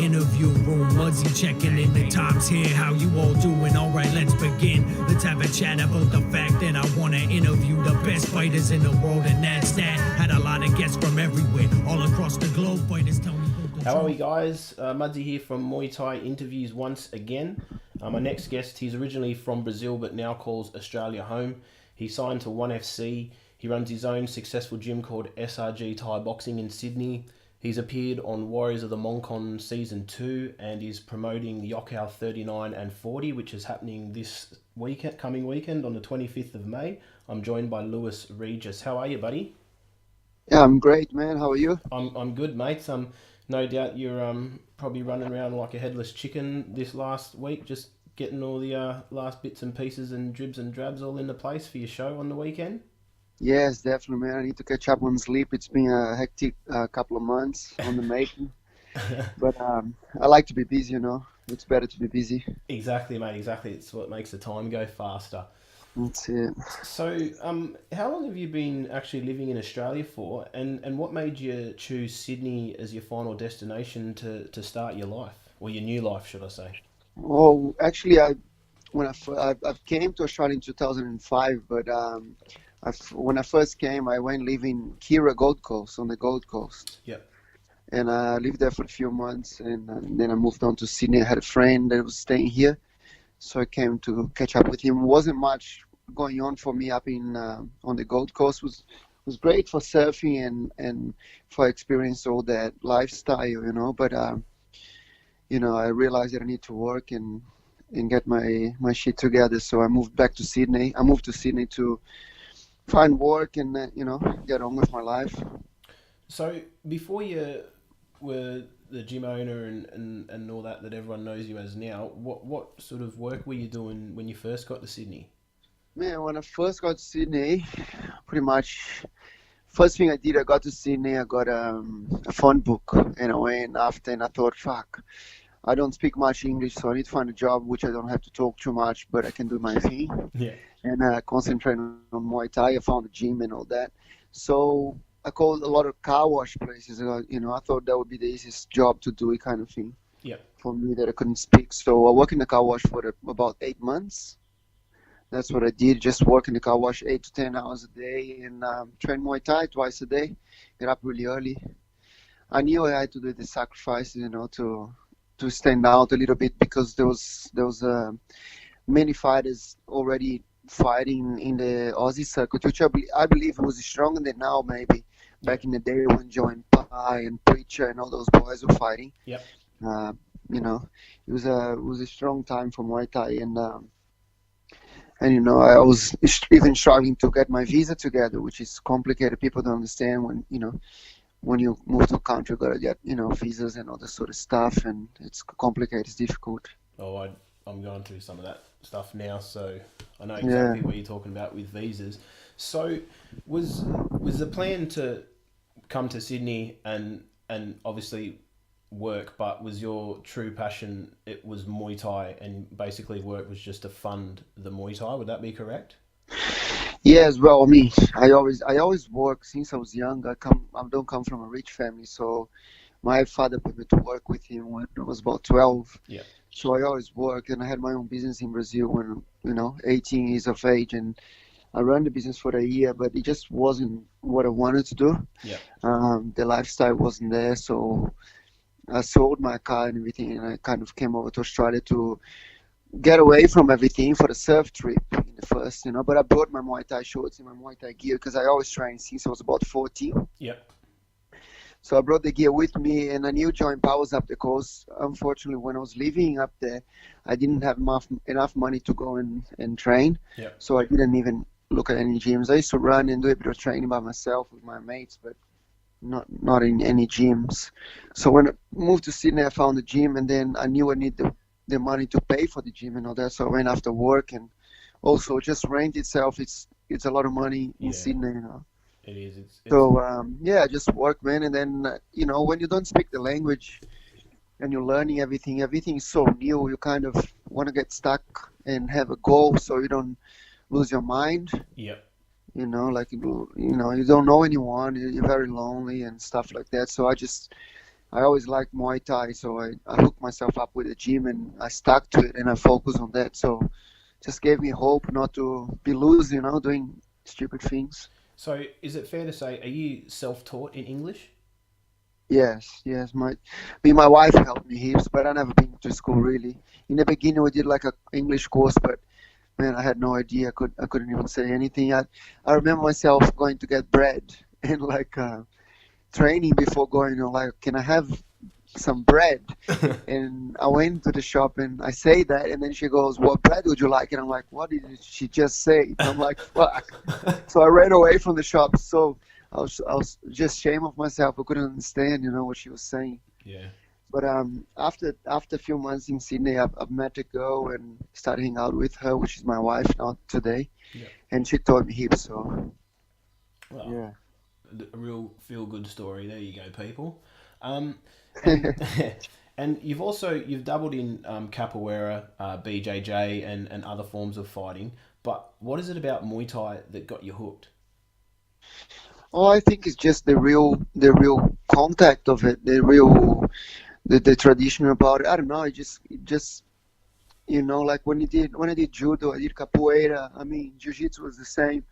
interview room. Muzzy checking in, the time's here. How you all doing? All right, let's begin. Let's have a chat about the fact that I want to interview the best fighters in the world, and that's that. Had a lot of guests from everywhere, all across the globe. Fighters tell me. How are we, guys? Mudzy here from Muay Thai Interviews once again. My next guest, he's originally from Brazil but now calls Australia home. He signed to 1FC. He runs his own successful gym called SRG Thaiboxing in Sydney. He's appeared on Warriors of the Mongkon Season 2 and is promoting Yokkao 39 and 40, which is happening this coming weekend on the 25th of May. I'm joined by Regis. How are you, buddy? Yeah, I'm great, man. How are you? I'm good, mate. No doubt you're probably running around like a headless chicken this last week, just getting all the last bits and pieces and dribs and drabs all into place for your show on the weekend. Yes, definitely, man. I need to catch up on sleep. It's been a hectic couple of months on the making. But I like to be busy, you know. It's better to be busy. Exactly, mate. Exactly. It's what makes the time go faster. That's it. So, how long have you been actually living in Australia for, and what made you choose Sydney as your final destination to start your life, or your new life, should I say? Oh, actually, I came to Australia in 2005, but when I first came, I went living Kira Gold Coast, on the Gold Coast. Yep. And I lived there for a few months, and then I moved on to Sydney. I had a friend that was staying here, so I came to catch up with him. It wasn't much going on for me up in on the Gold Coast. Was great for surfing and for experience all that lifestyle, you know. But you know, I realized that I need to work and get my shit together. So I moved back to Sydney. I moved to Sydney to find work and you know, get on with my life. So before you were the gym owner and all that everyone knows you as now, what sort of work were you doing when you first got to Sydney? Man, when I first got to Sydney, pretty much first thing I did, I got to Sydney, I got a phone book, and I went after, and I thought, fuck, I don't speak much English, so I need to find a job which I don't have to talk too much, but I can do my thing. Yeah. And concentrate on Muay Thai. I found a gym and all that. So I called a lot of car wash places. You know, I thought that would be the easiest job to do, it kind of thing. Yeah. For me that I couldn't speak. So I worked in the car wash for about 8 months. That's what I did. Just work in the car wash 8 to 10 hours a day and train Muay Thai twice a day. Get up really early. I knew I had to do the sacrifices, you know, to stand out a little bit because there was many fighters already fighting in the Aussie circuit, which I believe was stronger than now, maybe back in the day when Joe and Pai and Preacher and all those boys were fighting. Yep. You know, it was a strong time for Muay Thai, and you know, I was even struggling to get my visa together, which is complicated. People don't understand when, you know, when you move to a country, you gotta get, you know, visas and all this sort of stuff, and it's complicated, it's difficult. Oh, I'm going through some of that stuff now, so I know exactly what you're talking about with visas. So was the plan to come to Sydney and obviously work, but was your true passion, it was Muay Thai, and basically work was just to fund the Muay Thai? Would that be correct? Yes, well, me, I always work since I was young. I don't come from a rich family, so my father put me to work with him when I was about 12. Yeah. So I always worked, and I had my own business in Brazil when, you know, 18 years of age, and I ran the business for a year, but it just wasn't what I wanted to do. Yeah. The lifestyle wasn't there, so I sold my car and everything, and I kind of came over to Australia to get away from everything for the surf trip in the first, you know. But I brought my Muay Thai shorts and my Muay Thai gear because I always trained since I was about 14. Yeah. So I brought the gear with me, and I knew Joint Powers up the coast. Unfortunately, when I was living up there, I didn't have enough money to go and train. Yeah. So I didn't even look at any gyms. I used to run and do a bit of training by myself with my mates, but not in any gyms. So when I moved to Sydney, I found a gym, and then I knew I needed the money to pay for the gym and all that. So I went after work, and also just rent itself. It's a lot of money in Sydney, you know. It is. So yeah, just work, man. And then you know, when you don't speak the language and you're learning everything is so new. You kind of want to get stuck and have a goal so you don't lose your mind. Yep. You know, you don't know anyone. You're very lonely and stuff like that. So I just I always liked Muay Thai, so I hooked myself up with the gym and I stuck to it and I focused on that. So just gave me hope not to be loose, doing stupid things. So, is it fair to say, are you self-taught in English? Yes, yes. My wife helped me heaps, but I never been to school really. In the beginning, we did like a English course, but man, I had no idea. I couldn't even say anything. I remember myself going to get bread and like training before going. Like, can I have some bread? And I went to the shop and I say that, and then she goes, "What bread would you like?" And I'm like, "What did she just say?" And I'm like, "Fuck!" So I ran away from the shop. So I was just ashamed of myself. I couldn't understand, what she was saying. Yeah. But after a few months in Sydney, I've met a girl and started hanging out with her, which is my wife now today, Yeah. and she taught me heaps. So Well, yeah. a real feel-good story. There you go, people. And and you've dabbled in capoeira, BJJ, and other forms of fighting. But what is it about Muay Thai that got you hooked? Oh, I think it's just the real contact of it, the tradition about it. I don't know. It just like when I did judo, I did capoeira. I mean, jiu-jitsu was the same.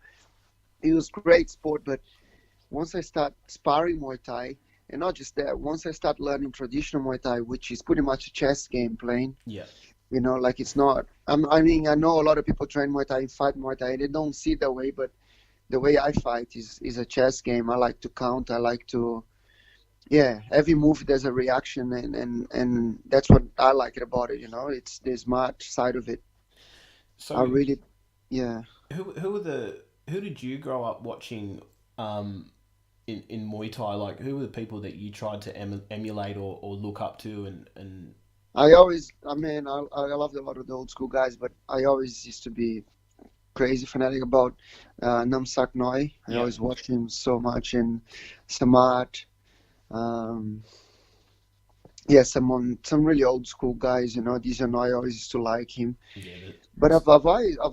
It was great sport, but once I start sparring Muay Thai, and not just that, once I start learning traditional Muay Thai, which is pretty much a chess game playing, Yeah. like it's not. I mean, I know a lot of people train Muay Thai and fight Muay Thai, and they don't see it that way, but the way I fight is a chess game. I like to count. I like to, yeah, every move there's a reaction, and that's what I like it about it. It's there's much side of it. I So really, yeah. who did you grow up watching in Muay Thai? Like, who were the people that you tried to emulate or look up to and I mean, I loved a lot of the old school guys, but I always used to be crazy fanatic about Nam Sak Noi. I yeah. always watched him so much, and Samat. Um, yeah, some really old school guys. These and I always used to like him. Yeah. But I've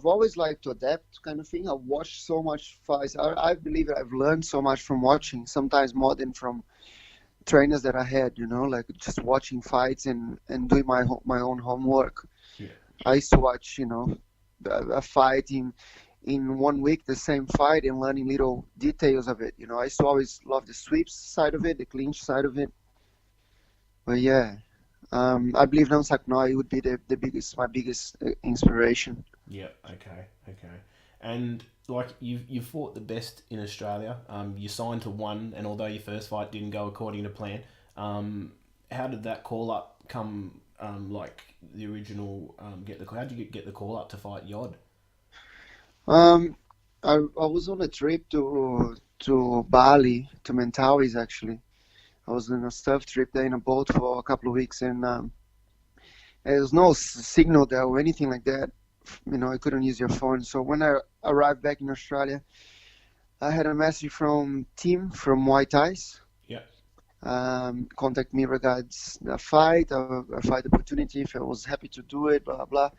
always liked to adapt kind of thing. I've watched so much fights. I believe that I've learned so much from watching, sometimes more than from trainers that I had. Like just watching fights and doing my own homework. Yeah. I used to watch, a fight in 1 week, the same fight, and learning little details of it. I used to always love the sweeps side of it, the clinch side of it. But yeah, I believe Nam Sak Noi would be my biggest inspiration. Yeah. Okay. Okay. And like you've fought the best in Australia. You signed to one, and although your first fight didn't go according to plan, how did that call up come? Like the original how did you get the call up to fight Yod? Um, I was on a trip to Bali, to Mentawais actually. I was on a surf trip there in a boat for a couple of weeks, and there was no signal there or anything like that. I couldn't use your phone. So when I arrived back in Australia, I had a message from Tim from Muay Thais. Yeah. Contact me regards a fight, a fight opportunity, if I was happy to do it, blah, blah.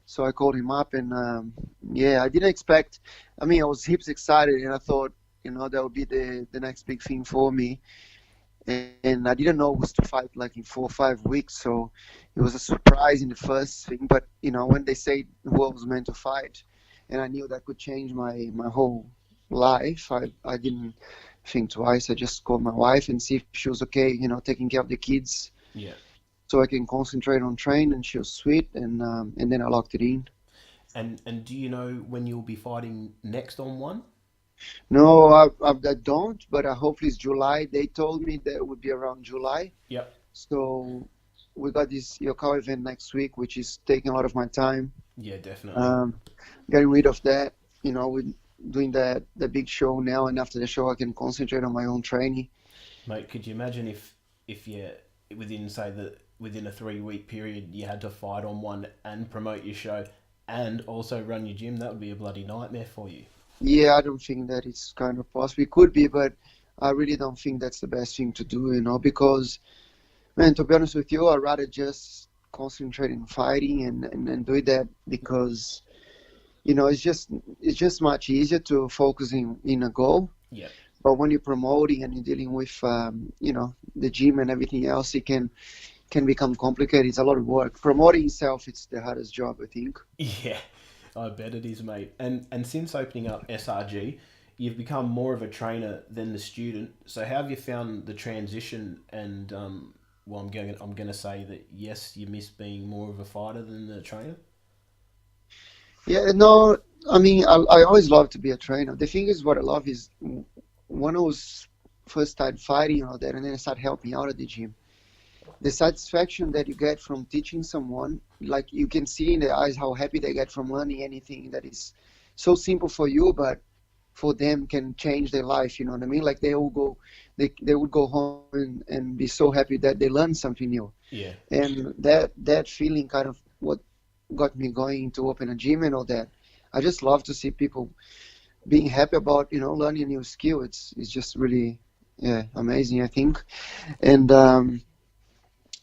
So I called him up, and yeah, I didn't expect. I mean, I was heaps excited, and I thought, that would be the next big thing for me. And I didn't know it was to fight like in 4 or 5 weeks, so it was a surprise in the first thing. But when they said who I was meant to fight, and I knew that could change my whole life, I didn't think twice. I just called my wife and see if she was okay, taking care of the kids, Yeah. so I can concentrate on training. And she was sweet, and then I locked it in. And do you know when you'll be fighting next on one? No, I don't, but hopefully it's July. They told me that it would be around July. Yep. So we got this Yokkao event next week, which is taking a lot of my time. Yeah, definitely. Getting rid of that, we're doing the big show now, and after the show, I can concentrate on my own training. Mate, could you imagine if you within a 3 week period you had to fight on one and promote your show and also run your gym? That would be a bloody nightmare for you. Yeah, I don't think that it's kind of possible. It could be, but I really don't think that's the best thing to do, because, man, to be honest with you, I'd rather just concentrate in fighting and do that, because, it's just much easier to focus in a goal. Yeah. But when you're promoting and you're dealing with, you know, the gym and everything else, it can become complicated. It's a lot of work. Promoting itself, it's the hardest job, I think. Yeah, I bet it is, mate. And since opening up SRG, you've become more of a trainer than the student. So how have you found the transition? And well, I'm going to say that yes, you miss being more of a fighter than the trainer. Yeah, no, I mean, I always love to be a trainer. The thing is, what I love is when I was first started fighting and all that, and then I started helping out at the gym. The satisfaction that you get from teaching someone, like you can see in their eyes how happy they get from learning anything that is so simple for you, but for them can change their life. You know what I mean? Like they would go home and be so happy that they learned something new. Yeah. And that feeling kind of what got me going to open a gym and all that. I just love to see people being happy about, you know, learning a new skill. It's just really, yeah, amazing, I think. And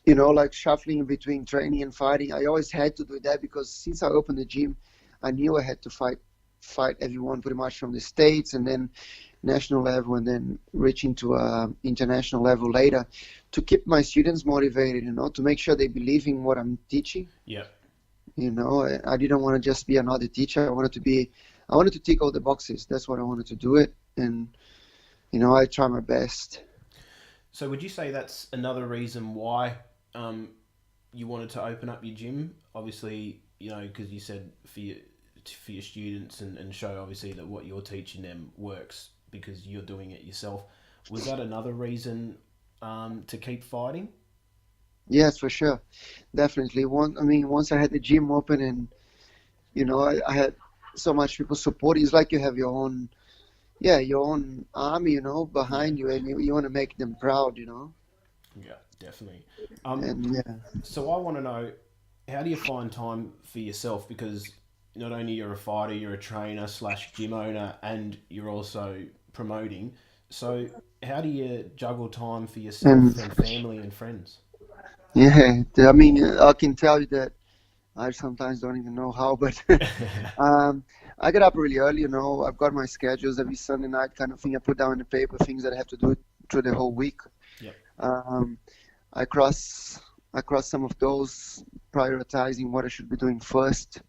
you know, like shuffling between training and fighting, I always had to do that because since I opened the gym, I knew I had to fight everyone pretty much from the States and then national level and then reaching to international level later to keep my students motivated, you know, to make sure they believe in what I'm teaching. Yeah. You know, I didn't want to just be another teacher. I wanted to tick all the boxes. That's what I wanted to do it. And, you know, I try my best. So would you say that's another reason why you wanted to open up your gym? Obviously, you know, because you said for your students and show obviously that what you're teaching them works because you're doing it yourself. Was that another reason to keep fighting? Yes, for sure. Definitely. Once I had the gym open and, you know, I had so much people support. It's like you have your own, yeah, your own army, you know, Yeah. behind you, and you want to make them proud, you know. Yeah, definitely. And yeah, So I want to know, how do you find time for yourself? Because not only you're a fighter, you're a trainer slash gym owner, and you're also promoting. So how do you juggle time for yourself and and family and friends? yeah, I mean, I can tell you that I sometimes don't even know how, but um, I get up really early, you know. I've got my schedules every Sunday night, kind of thing. I put down on the paper things that I have to do through the whole week. Yep. Um, I cross I cross some of those, prioritizing what I should be doing first.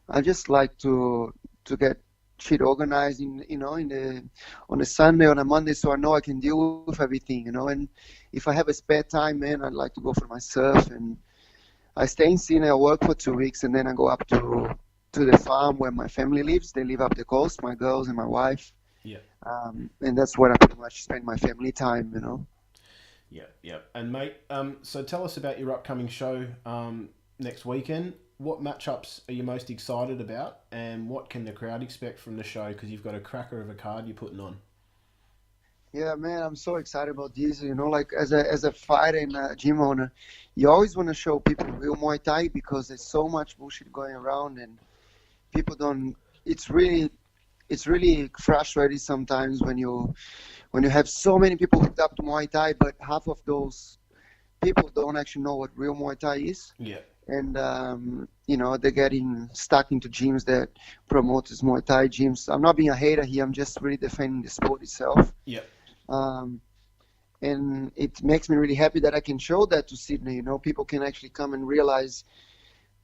I just like to get shit organized in, you know, in the on a Sunday, on a Monday, so I know I can deal with everything, you know. And if I have a spare time, man, I'd like to go for my surf. And I stay in Sydney. I work for 2 weeks, and then I go up to the farm where my family lives. They live up the coast, my girls and my wife, Yeah. and that's where I pretty much spend my family time, you know. Yeah, yeah. And mate, so tell us about your upcoming show next weekend. What matchups are you most excited about, and what can the crowd expect from the show? Because you've got a cracker of a card you're putting on. Yeah, man, I'm so excited about this. You know, like as a fighter and a gym owner, you always want to show people real Muay Thai because there's so much bullshit going around, and people don't. It's really it's really frustrating sometimes when you have so many people hooked up to Muay Thai, but half of those people don't actually know what real Muay Thai is, Yeah, and you know, they're getting stuck into gyms that promote as Muay Thai gyms. I'm not being a hater here. I'm just really defending the sport itself. yeah, Um, and it makes me really happy that I can show that to Sydney. You know, people can actually come and realize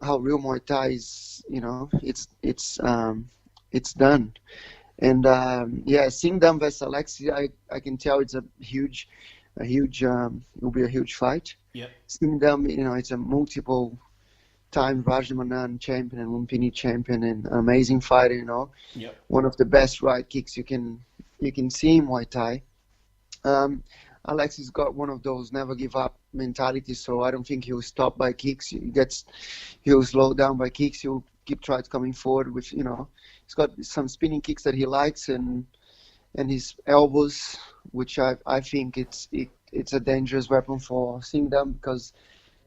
how real Muay Thai is. You know, it's done. And yeah, seeing them versus Alexi, I can tell it's it will be a huge fight. yeah, Seeing them, you know, it's a multiple time Rajamanan champion and Lumpini champion and an amazing fighter. You know, yeah, one of the best right kicks you can see in Muay Thai. Um, Alexis got one of those never give up mentality, so I don't think he'll stop by kicks. He'll slow down by kicks. He'll keep trying coming forward with, you know, he's got some spinning kicks that he likes and his elbows, which I think it's a dangerous weapon for Singdam because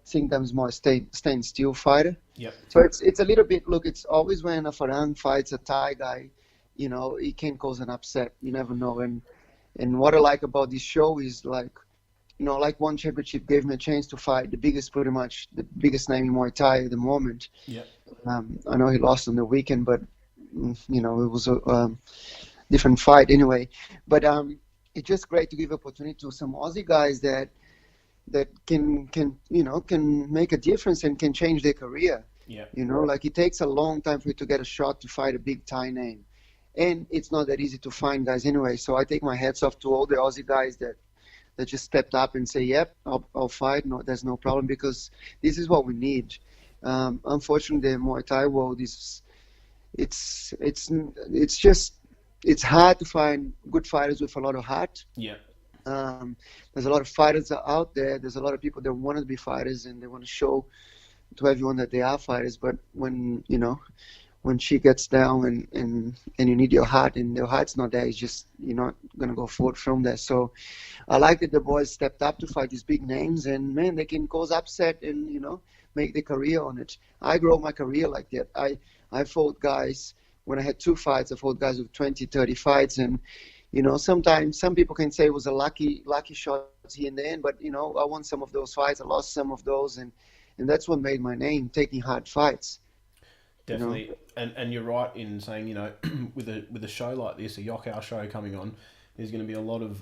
Singdam is more a stand still fighter. yeah, So it's a little bit, look, it's always when a Farang fights a Thai guy, you know, it can cause an upset. You never know. And what I like about this show is, like, you know, like one championship gave me a chance to fight pretty much the biggest name in Muay Thai at the moment. yeah, I know he lost on the weekend, but you know, it was different fight anyway. But it's just great to give opportunity to some Aussie guys that can can make a difference and can change their career. Yeah. Like it takes a long time for you to get a shot to fight a big Thai name, and it's not that easy to find guys anyway. So I take my hats off to all the Aussie guys that just stepped up and say, "Yep, I'll fight. No, there's no problem," because this is what we need. Unfortunately, the Muay Thai world is it's hard to find good fighters with a lot of heart. Yeah. There's a lot of fighters out there. There's a lot of people that want to be fighters and they want to show to everyone that they are fighters. But when when shit gets down and you need your heart and your heart's not there, it's just you're not gonna go forward from there. So I like that the boys stepped up to fight these big names, and man, they can cause upset and make their career on it. I grew my career like that. I fought guys when I had 2 fights. I fought guys with 20, 30 fights, and sometimes some people can say it was a lucky shot here and there, but I won some of those fights. I lost some of those, and that's what made my name, taking hard fights. Definitely, and you're right in saying with a show like this, a Yokkao show coming on, there's going to be a lot of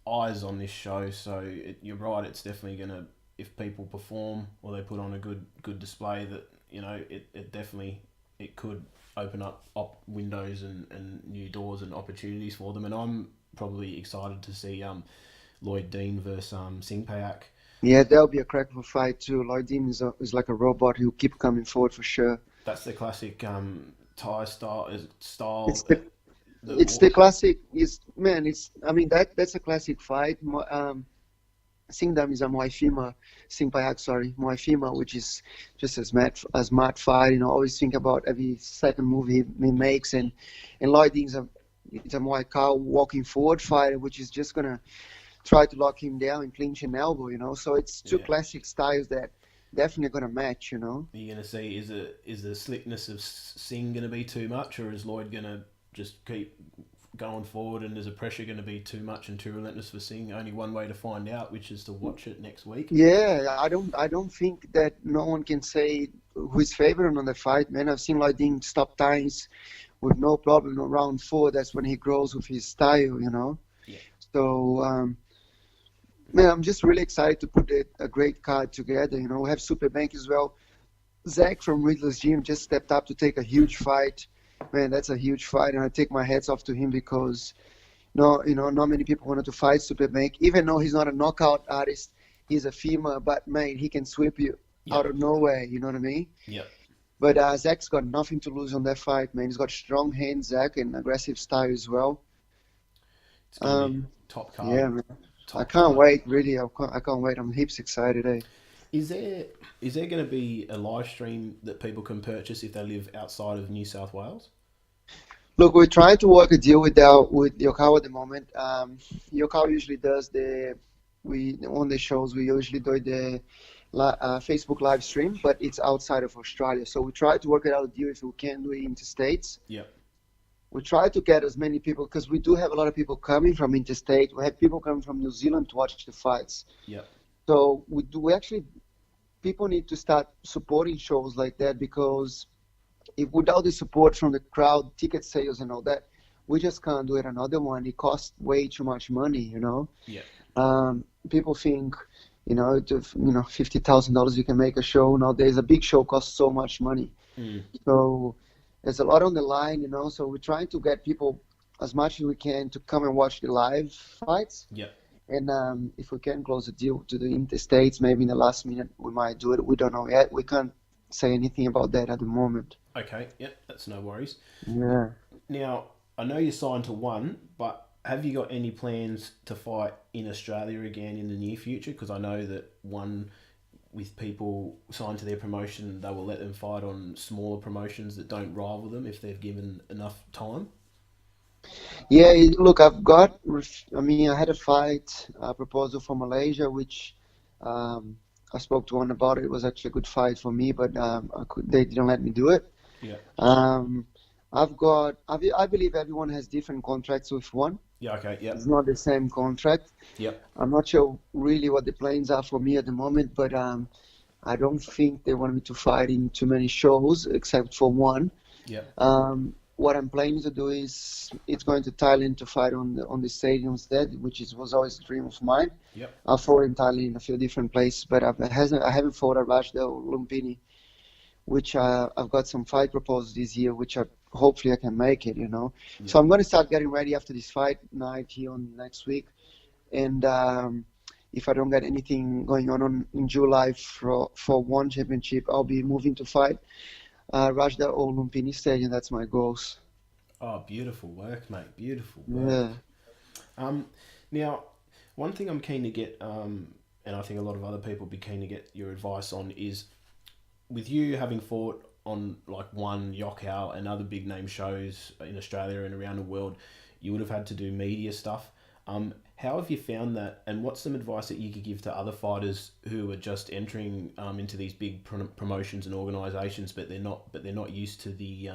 eyes on this show. So you're right, it's definitely going to, if people perform or they put on a good display, that it definitely it could open up windows and new doors and opportunities for them. And I'm probably excited to see Lloyd Dean versus Singh Payak. Yeah, that'll be a crack of a fight too. Lloyd Dean is like a robot. He'll keep coming forward for sure. That's the classic Thai style. It's the classic. That's a classic fight. Singdam is a Muay Thai, Singh Payak, sorry, Muay Thai, which is just as mad fight. Always think about every second move he makes, and Lloyd Dean's a Muay Thai walking forward fighter, which is just gonna try to lock him down and clinch an elbow. So it's two classic styles that definitely gonna match. You're gonna see is the slickness of Singh gonna be too much, or is Lloyd gonna just keep going forward, and is the pressure going to be too much and too relentless for Singh? Only one way to find out, which is to watch it next week. Yeah, I don't think that no one can say who's favored on the fight, man. I've seen Lloyd Dean stop times with no problem. On round 4, that's when he grows with his style, Yeah. So, man, I'm just really excited to put a great card together. We have Super Bank as well. Zach from Regis Gym just stepped up to take a huge fight. Man, that's a huge fight, and I take my hats off to him because, not many people wanted to fight Super Bank. Even though he's not a knockout artist, he's a femur, but man, he can sweep you out of nowhere. You know what I mean? Yeah. But Zach's got nothing to lose on that fight, man. He's got strong hands, Zach, and aggressive style as well. It's gonna be top card. Yeah, man. I can't wait. Really, I can't wait. I'm heaps excited. Eh? Is there going to be a live stream that people can purchase if they live outside of New South Wales? Look, we're trying to work a deal with Yokkao at the moment. Yokkao usually does on the shows. We usually do the Facebook live stream, but it's outside of Australia. So we try to work it out a deal if we can do it interstate. Yeah. We try to get as many people, because we do have a lot of people coming from interstate. We have people coming from New Zealand to watch the fights. Yeah. So people need to start supporting shows like that, because without the support from the crowd, ticket sales and all that, we just can't do it another one. It costs way too much money, Yeah. People think, $50,000 you can make a show. Nowadays, a big show costs so much money. So there's a lot on the line, so we're trying to get people as much as we can to come and watch the live fights. Yeah. And if we can close a deal to the interstates, maybe in the last minute, we might do it. We don't know yet. We can't say anything about that at the moment. Okay, yep, that's no worries. Yeah. Now, I know you're signed to one, but have you got any plans to fight in Australia again in the near future? Because I know that one, with people signed to their promotion, they will let them fight on smaller promotions that don't rival them if they've given enough time. Yeah, look, I had a fight proposal for Malaysia, which I spoke to one about it. It was actually a good fight for me, but they didn't let me do it. Yeah. I believe everyone has different contracts with one. Yeah, okay, yeah. It's not the same contract. Yep. I'm not sure really what the plans are for me at the moment, but I don't think they want me to fight in too many shows except for one. Yeah. what I'm planning to do is it's going to Thailand to fight on the stadiums there, which was always a dream of mine. Yep. I've fought in Thailand in a few different places, but I haven't fought at Rajda or Lumpini, which I've got some fight proposals this year, which hopefully I can make it, Yep. So I'm going to start getting ready after this fight night here on next week. And if I don't get anything going on in July for one championship, I'll be moving to fight Rajda or Lumpini Stadium. That's my goals. Oh, beautiful work, mate. Beautiful Yeah. work. Now, one thing I'm keen to get, and I think a lot of other people be keen to get your advice on is, with you having fought on like one Yokkao and other big name shows in Australia and around the world, you would have had to do media stuff. How have you found that, and what's some advice that you could give to other fighters who are just entering into these big promotions and organisations, but they're not used to the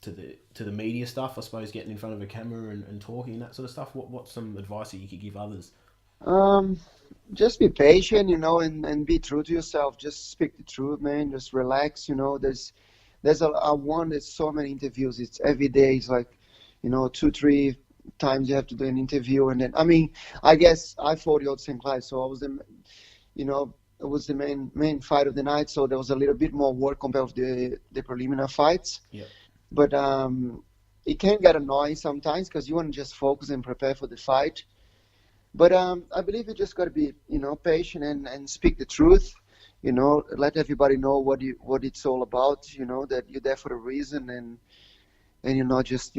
to the media stuff? I suppose getting in front of a camera and talking and that sort of stuff. What's some advice that you could give others? Just be patient, and be true to yourself. Just speak the truth, man. Just relax, There's so many interviews. It's every day. It's like, 2-3 times you have to do an interview, and then I guess I fought the old St. Clyde, so I was it was the main fight of the night. So there was a little bit more work compared with the preliminary fights. Yeah. But it can get annoying sometimes because you want to just focus and prepare for the fight. But I believe you just got to be, patient and speak the truth. Let everybody know what it's all about. That you're there for a reason, and you're not just,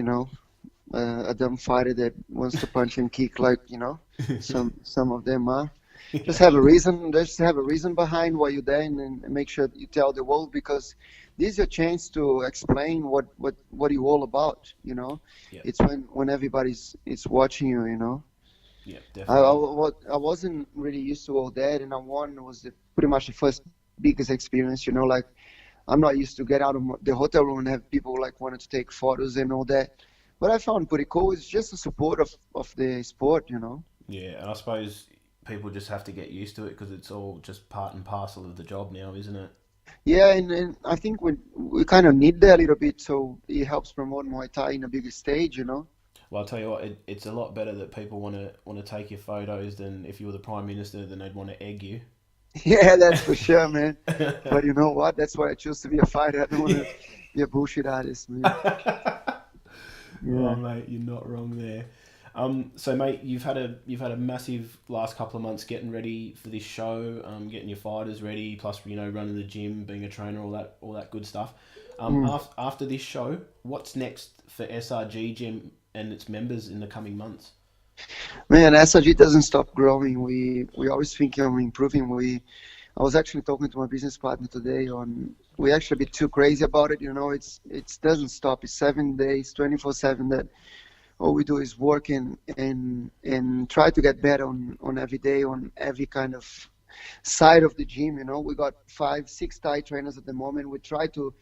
a dumb fighter that wants to punch and kick like, some of them are. Just have a reason. Just have a reason behind why you're there, and make sure you tell the world, because this is your chance to explain what you're all about. Yeah. It's when everybody's watching you. Yeah, I definitely. I wasn't really used to all that, and I won was pretty much the first biggest experience. Like I'm not used to get out of the hotel room and have people like wanted to take photos and all that. But I found pretty cool. It's just the support of the sport. Yeah, and I suppose people just have to get used to it because it's all just part and parcel of the job now, isn't it? Yeah, and I think we kind of need that a little bit, so it helps promote Muay Thai in a bigger stage. Well, I'll tell you what, it's a lot better that people want to take your photos than if you were the Prime Minister, then they'd want to egg you. Yeah, that's for sure, man. But you know what? That's why I choose to be a fighter. I don't want to be a bullshit artist, man. Oh, Yeah. mate, you're not wrong there. So, mate, you've had a massive last couple of months getting ready for this show, getting your fighters ready, plus running the gym, being a trainer, all that good stuff. After this show, what's next for SRG Gym and its members in the coming months? Man, SRG doesn't stop growing. We always think of improving. I was actually talking to my business partner today on we actually a bit too crazy about it. It doesn't stop. It's 7 days, 24/7. That all we do is work and try to get better on every day on every kind of side of the gym. We got 5-6 Thai trainers at the moment. We try to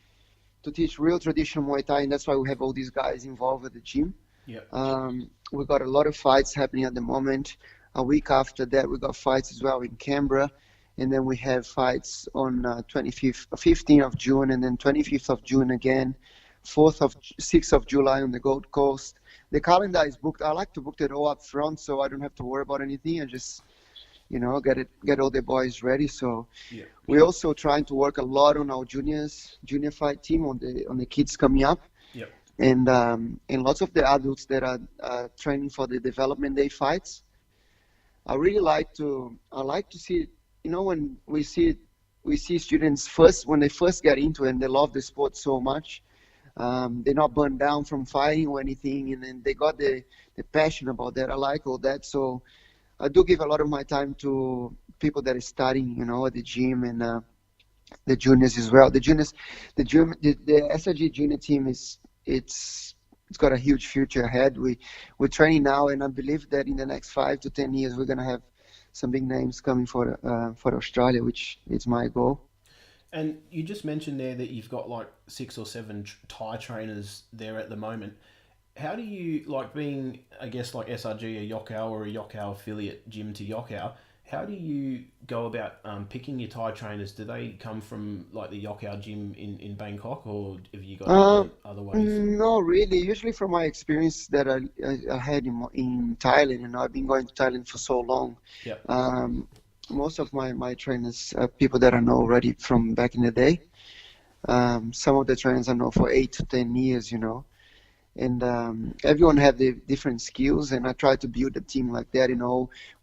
teach real traditional Muay Thai, and that's why we have all these guys involved at the gym. Yeah. We got a lot of fights happening at the moment. A week after that, we got fights as well in Canberra, and then we have fights on 15th of June, and then 25th of June again, 6th of July on the Gold Coast. The calendar is booked. I like to book it all up front, so I don't have to worry about anything. I just, get all the boys ready. So Yeah. we're also trying to work a lot on our junior fight team on the kids coming up. Yep. And lots of the adults that are training for the development day fights. I like to see, when we see students when they first get into it and they love the sport so much, they're not burned down from fighting or anything, and then they got the passion about that. I like all that, so I do give a lot of my time to people that are studying, at the gym, and the juniors as well. The SRG junior team it's got a huge future ahead. We're training now, and I believe that in the next 5 to 10 years we're gonna have some big names coming for Australia, which is my goal. And you just mentioned there that you've got like 6 or 7 Thai trainers there at the moment. How do you, like being, I guess, like SRG, a Yokkao or a Yokkao affiliate gym to Yokkao, How do you go about picking your Thai trainers? Do they come from like the Yokkao gym in Bangkok, or have you got other ways? No, really. Usually, from my experience that I had in Thailand, I've been going to Thailand for so long. Yep. Most of my trainers are people that I know already from back in the day. Some of the trainers I know for 8 to 10 years. And everyone have the different skills, and I try to build a team like that.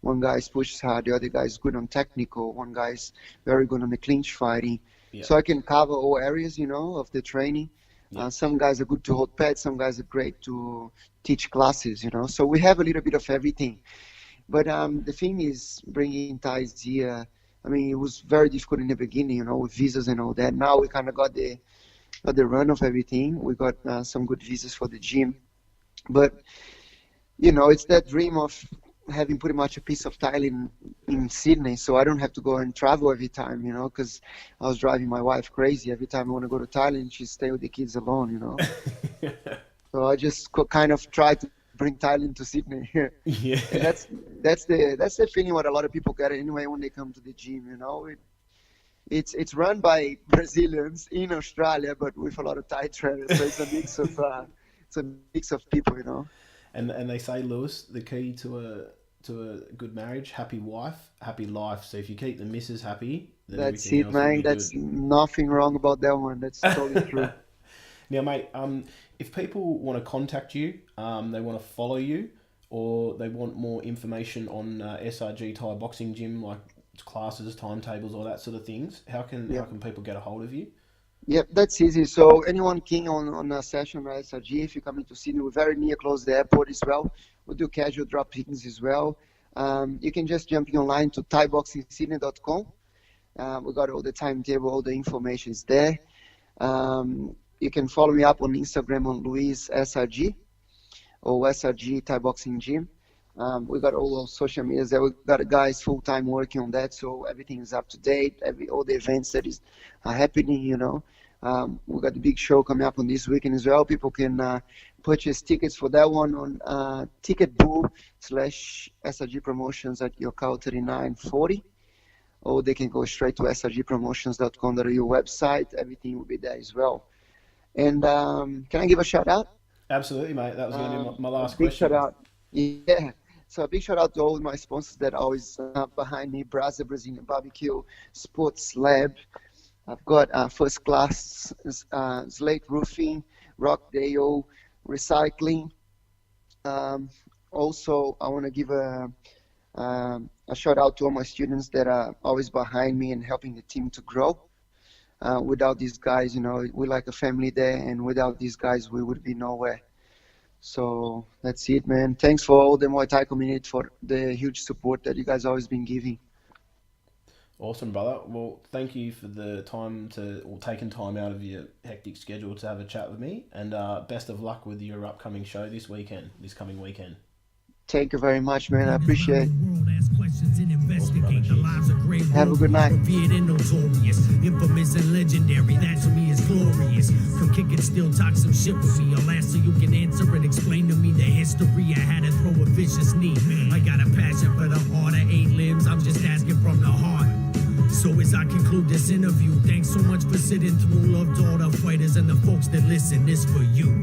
One guy's pushes hard, the other guy's good on technical, one guy's very good on the clinch fighting. Yep. So I can cover all areas, of the training. Yep. Some guys are good to hold pads, some guys are great to teach classes. So we have a little bit of everything. But the thing is, bringing Thais here, I mean, it was very difficult in the beginning, with visas and all that. Now we kind of got the run of everything. We got some good visas for the gym. But, it's that dream of having pretty much a piece of Thailand in Sydney, so I don't have to go and travel every time, because I was driving my wife crazy. Every time I want to go to Thailand, she stay with the kids alone, So I just kind of try to bring Thailand to Sydney. Yeah. And that's the feeling what a lot of people get anyway when they come to the gym, It's run by Brazilians in Australia, but with a lot of Thai trainers. So it's a mix of people. And they say, Lewis, the key to a good marriage, happy wife, happy life. So if you keep the missus happy, then That's everything it, else will man. be That's good. nothing wrong about that one. That's totally true. Now, mate, if people want to contact you, they want to follow you, or they want more information on SRG Thaiboxing Gym, like classes, timetables, all that sort of things, how can people get a hold of you? Yep, that's easy. So anyone keen on a session at SRG, if you come into Sydney, we're very near close to the airport as well. We do casual drop-ins as well. You can just jump in online to thaiboxingsydney.com. We got all the timetable, all the information is there. You can follow me up on Instagram on Luis SRG or SRG Thaiboxing Gym. We got all those social medias there. We got guys full-time working on that, so everything is up to date. All the events that are happening, we got the big show coming up on this weekend as well. People can purchase tickets for that one on ticketboo/SRG Promotions at Yokkao 3940, or they can go straight to srgpromotions.com.au website. Everything will be there as well. And can I give a shout out? Absolutely, mate. That was going to be my last Big question. shout out. Yeah. So a big shout out to all my sponsors that are always behind me: Brasa Brazilian Barbecue, Sports Lab. I've got First Class, Slate Roofing, Rockdale Recycling. Also, I want to give a shout out to all my students that are always behind me and helping the team to grow. Without these guys, we're like a family there, and without these guys, we would be nowhere. So that's it, man. Thanks for all the Muay Thai community for the huge support that you guys always been giving. Awesome, brother. Well, thank you for the time taking time out of your hectic schedule to have a chat with me, and best of luck with your upcoming show this coming weekend. Thank you very much, man. I appreciate it. Awesome, Have a good night. Revered and notorious, infamous and legendary. That to me is glorious. Come kick it, still talk some shit with me. I'll ask so you can answer and explain to me the history. I had to throw a vicious knee. I got a passion for the art of 8 limbs. I'm just asking from the heart. So as I conclude this interview, thanks so much for sitting through. Love to all the fighters and the folks that listen. This for you.